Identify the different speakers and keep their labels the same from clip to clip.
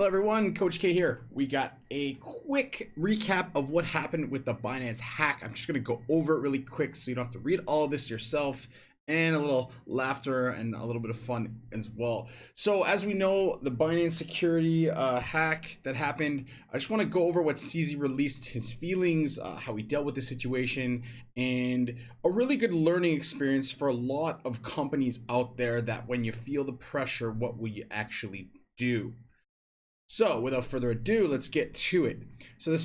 Speaker 1: Hello everyone, Coach K here. We got a quick recap of what happened with the Binance hack. I'm just gonna go over it really quick so you don't have to read all of this yourself, and a little laughter and a little bit of fun as well. So as we know, the Binance security hack that happened, I just want to go over what CZ released his feelings, how he dealt with the situation, and a really good learning experience for a lot of companies out there that when you feel the pressure, what will you actually do? So without further ado, let's get to it. So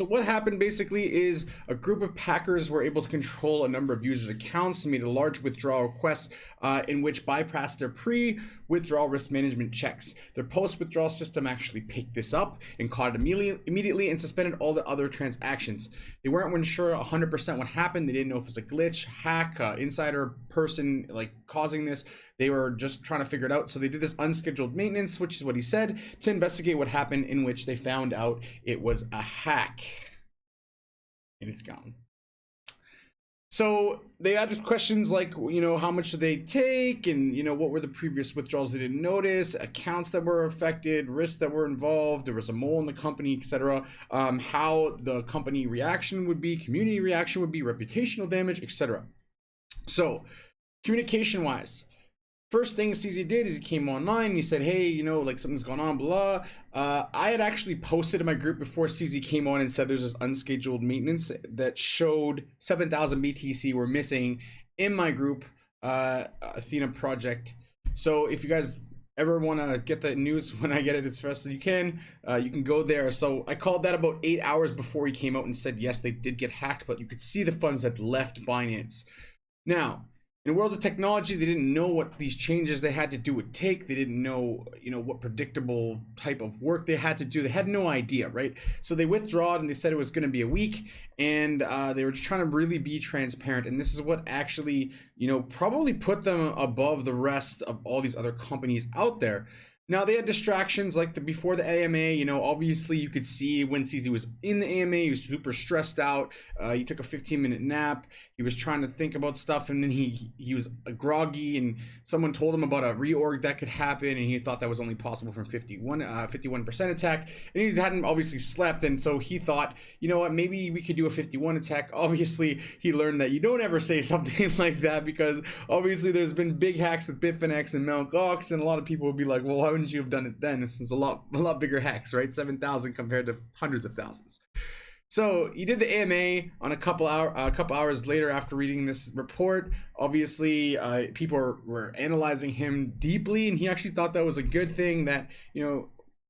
Speaker 1: what happened basically is a group of hackers were able to control a number of users' accounts and made a large withdrawal request in which bypassed their pre-withdrawal risk management checks. Their post-withdrawal system actually picked this up and caught it immediately and suspended all the other transactions. They weren't sure 100% what happened. They didn't know if it was a glitch, hack, insider person like causing this. They were just trying to figure it out. So they did this unscheduled maintenance, which is what he said, to investigate what happened, in which they found out it was a hack. And it's gone. So they had questions like, how much did they take? And, what were the previous withdrawals they didn't notice? Accounts that were affected, risks that were involved. There was a mole in the company, etc. How the company reaction would be, community reaction would be, reputational damage, etc. So communication wise, first thing CZ did is he came online and he said, hey, like something's going on, blah. I had actually posted in my group before CZ came on and said there's this unscheduled maintenance that showed 7,000 BTC were missing in my group, Athena project. So if you guys ever want to get the news when I get it as fast as you can go there. So I called that about 8 hours before he came out and said, yes, they did get hacked, but you could see the funds had left Binance. Now, in the world of technology, they didn't know what these changes they had to do would take. They didn't know, what predictable type of work they had to do. They had no idea, right? So they withdrawed and they said it was going to be a week, and they were just trying to really be transparent. And this is what actually, probably put them above the rest of all these other companies out there. Now they had distractions like before the AMA, obviously you could see when CZ was in the AMA, he was super stressed out. He took a 15-minute nap. He was trying to think about stuff, and then he was groggy, and someone told him about a reorg that could happen, and he thought that was only possible from 51% attack, and he hadn't obviously slept, and so he thought, maybe we could do a 51 attack. Obviously, he learned that you don't ever say something like that, because obviously there's been big hacks with Bitfinex and Mt. Gox, and a lot of people would be like, well, why wouldn't you have done it then? It was a lot bigger hacks, right? 7,000 compared to hundreds of thousands. So he did the AMA on a couple hours later after reading this report. Obviously, people were analyzing him deeply, and he actually thought that was a good thing, that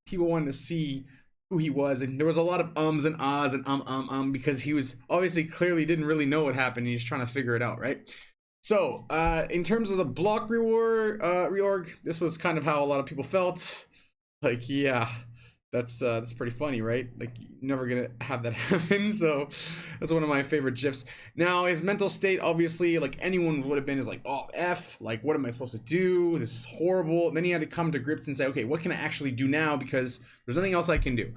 Speaker 1: people wanted to see who he was, and there was a lot of ums and ahs and because he was obviously clearly didn't really know what happened, and he's trying to figure it out, right? So in terms of the block reorg, this was kind of how a lot of people felt. Like, yeah, that's pretty funny, right? Like, you're never gonna have that happen. So that's one of my favorite gifs. Now his mental state, obviously, like anyone would have been, is like, oh, like, what am I supposed to do? This is horrible. And then he had to come to grips and say, okay, what can I actually do now, because there's nothing else I can do.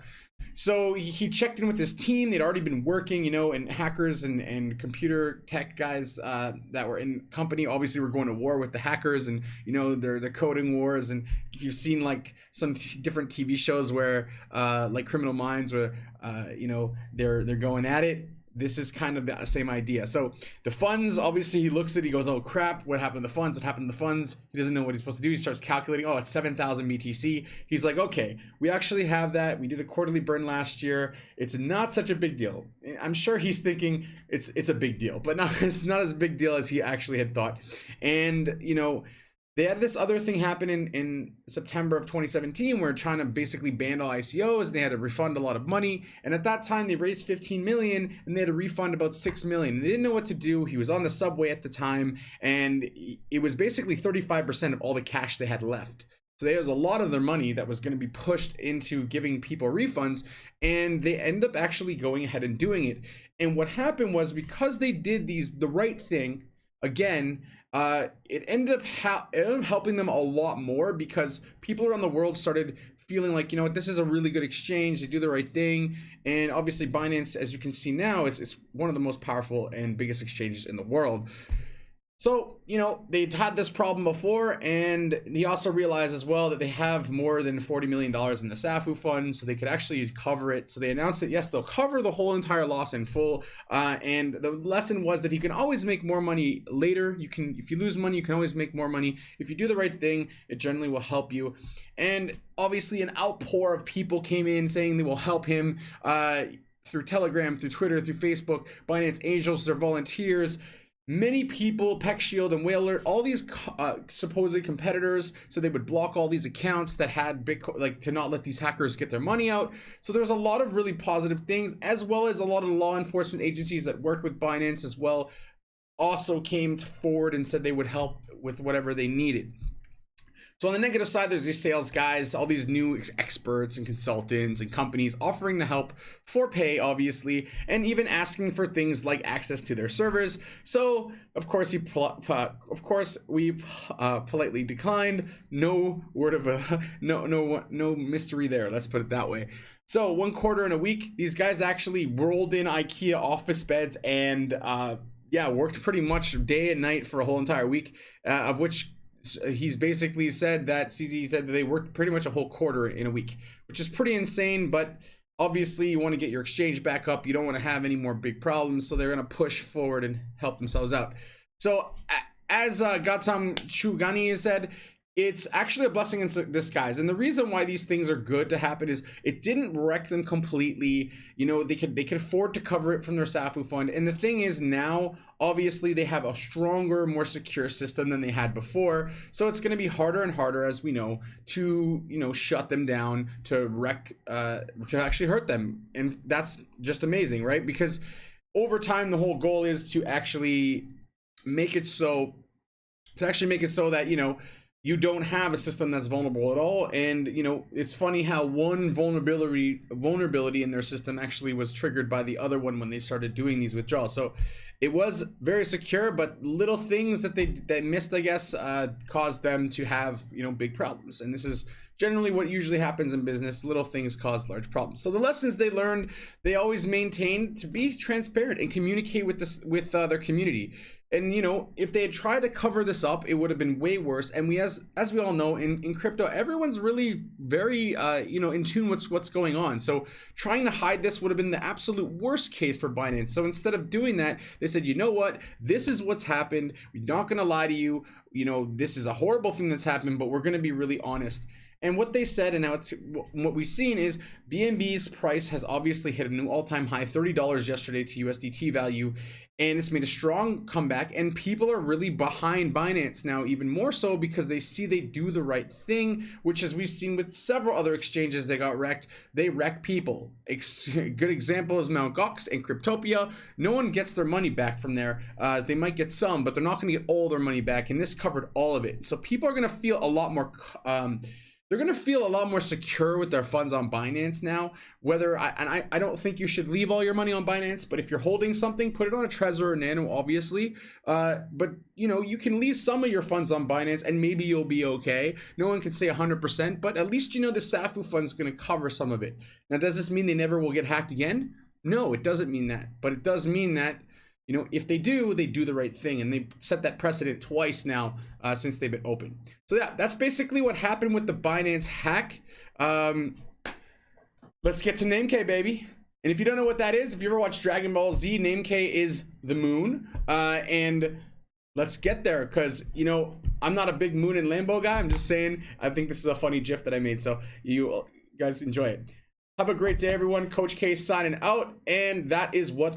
Speaker 1: So he checked in with his team. They'd already been working, and hackers and computer tech guys that were in company obviously were going to war with the hackers, and they're coding wars. And if you've seen like some different TV shows where like Criminal Minds, where they're going at it, this is kind of the same idea. So the funds, obviously he looks at it, he goes, oh crap, what happened to the funds? What happened to the funds? He doesn't know what he's supposed to do. He starts calculating, oh, it's 7,000 BTC. He's like, okay, we actually have that. We did a quarterly burn last year. It's not such a big deal. I'm sure he's thinking it's a big deal, but it's not as big deal as he actually had thought. And, they had this other thing happen in September of 2017 where China basically banned all ICOs, and they had to refund a lot of money. And at that time, they raised 15 million and they had to refund about 6 million. They didn't know what to do. He was on the subway at the time, and it was basically 35% of all the cash they had left. So there was a lot of their money that was going to be pushed into giving people refunds, and they end up actually going ahead and doing it. And what happened was, because they did the right thing, again, it ended up helping them a lot more, because people around the world started feeling like, this is a really good exchange. They do the right thing. And obviously Binance, as you can see now, it's one of the most powerful and biggest exchanges in the world. So, you know, they'd had this problem before, and he also realized as well that they have more than $40 million in the SAFU fund, so they could actually cover it. So they announced that, yes, they'll cover the whole entire loss in full. And the lesson was that you can always make more money later. If you lose money, you can always make more money. If you do the right thing, it generally will help you. And obviously an outpour of people came in saying they will help him through Telegram, through Twitter, through Facebook, Binance Angels, their volunteers. Many people, PeckShield and Whaler, all these supposed competitors, so they would block all these accounts that had Bitcoin, like to not let these hackers get their money out. So there's a lot of really positive things, as well as a lot of law enforcement agencies that work with Binance as well, also came forward and said they would help with whatever they needed. So on the negative side, there's these sales guys, all these new experts and consultants and companies offering to help for pay, obviously, and even asking for things like access to their servers. So of course we politely declined. No word of no mystery there. Let's put it that way. So 1 quarter in a week, these guys actually rolled in IKEA office beds and worked pretty much day and night for a whole entire week, of which he's basically said that CZ said that they worked pretty much a whole quarter in a week, which is pretty insane. But obviously you want to get your exchange back up. You don't want to have any more big problems. So they're going to push forward and help themselves out. So as Gatam Chugani said, it's actually a blessing in disguise. And the reason why these things are good to happen is it didn't wreck them completely. You know, they could afford to cover it from their SAFU fund. And the thing is now, obviously, they have a stronger, more secure system than they had before. So it's going to be harder and harder, as we know, to, you know, shut them down, to actually hurt them. And that's just amazing, right? Because over time, the whole goal is to actually make it so that, you know, you don't have a system that's vulnerable at all. And, you know, it's funny how one vulnerability in their system actually was triggered by the other one when they started doing these withdrawals. So it was very secure, but little things that they missed, I guess, caused them to have, you know, big problems. And this is generally what usually happens in business. Little things cause large problems. So the lessons they learned, they always maintained to be transparent and communicate with their community. And, you know, if they had tried to cover this up, it would have been way worse. And as we all know, in crypto, everyone's really very, you know, in tune with what's going on. So trying to hide this would have been the absolute worst case for Binance. So instead of doing that, they said, you know what, this is what's happened. We're not going to lie to you. You know, this is a horrible thing that's happened, but we're going to be really honest. And what they said, and now what we've seen is BNB's price has obviously hit a new all-time high, $30 yesterday to USDT value, and it's made a strong comeback. And people are really behind Binance now, even more so because they see they do the right thing, which, as we've seen with several other exchanges that got wrecked, they wreck people. A good example is Mt. Gox and Cryptopia. No one gets their money back from there. They might get some, but they're not going to get all their money back, and this covered all of it. So people are going to feel a lot more they're going to feel a lot more secure with their funds on Binance now. I don't think you should leave all your money on Binance, but if you're holding something, put it on a Trezor or Nano, obviously. But, you know, you can leave some of your funds on Binance and maybe you'll be okay. No one can say 100%, but at least, you know, the SAFU fund's going to cover some of it. Now, does this mean they never will get hacked again? No, it doesn't mean that. But it does mean that, you know, if they do the right thing, and they set that precedent twice now since they've been open. So yeah, that's basically what happened with the Binance hack. Let's get to NameK, baby. And if you don't know what that is, if you ever watched Dragon Ball Z, NameK is the moon. And let's get there, because, you know, I'm not a big Moon and Lambo guy. I'm just saying, I think this is a funny GIF that I made, so you guys enjoy it. Have a great day, everyone. Coach K signing out, and that is what